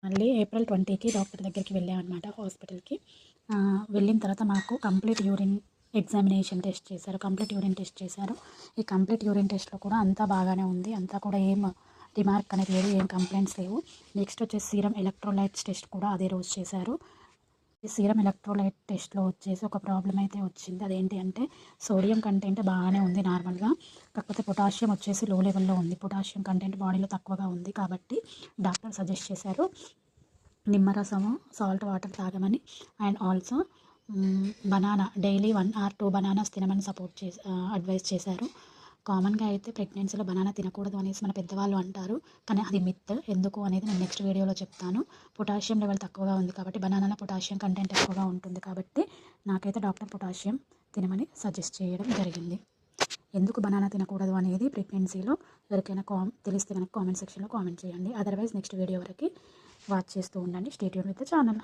మళ్ళీ April 20కి doctor దగ్గరికి వెళ్ళామన్నమాట హాస్పిటల్‌కి. వెళ్ళిన తర్వాత మాకు కంప్లీట్ యూరిన్ ఎగ్జామినేషన్ టెస్ట్ చేశారు. కంప్లీట్ యూరిన్ టెస్ట్ చేశారు. ఈ కంప్లీట్ యూరిన్ టెస్ట్‌లో కూడా అంతా బాగానే ఉంది. అంతా కూడా ఏం రిమార్క్ అనేది లేదు. ఏం కంప్లైంట్స్ లేవు. నెక్స్ట్ వచ్చేసి సీరం ఎలక్ట్రోలైట్స్ టెస్ట్ కూడా అదే రోజు చేశారు. ఈ సీరం ఎలక్ట్రోలైట్ టెస్ట్‌లో వచ్చేసి ఒక ప్రాబ్లమ్ అయితే వచ్చింది. అదేంటి అంటే సోడియం కంటెంట్ బాగానే ఉంది నార్మల్‌గా. కాకపోతే పొటాషియం వచ్చేసి లో లెవెల్‌లో ఉంది. పొటాషియం కంటెంట్ బాడీలో తక్కువగా ఉంది కాబట్టి డాక్టర్ సజెస్ట్ చేశారు నిమ్మరసము, సాల్ట్ వాటర్ తాగమని. And also banana daily 1 or 2 bananas తినమని అడ్వైస్ చేశారు. కామన్‌గా అయితే ప్రెగ్నెన్సీలో బనానా తినకూడదు అనేసి మన పెద్దవాళ్ళు అంటారు. కానీ అది మిత్. ఎందుకు అనేది నేను నెక్స్ట్ వీడియోలో చెప్తాను. పొటాషియం లెవెల్ తక్కువగా ఉంది కాబట్టి బనానాలో పొటాషియం కంటెంట్ ఎక్కువగా ఉంటుంది కాబట్టి నాకైతే డాక్టర్ పొటాషియం తినమని సజెస్ట్ చేయడం జరిగింది. ఎందుకు బనానా తినకూడదు అనేది ప్రెగ్నెన్సీలో ఎవరికైనా తెలిస్తే కనుక కామెంట్ సెక్షన్లో కామెంట్ చేయండి. అదర్వైజ్ నెక్స్ట్ వీడియో వరకు వాచ్ చేస్తూ ఉండండి. Stay tune with the channel.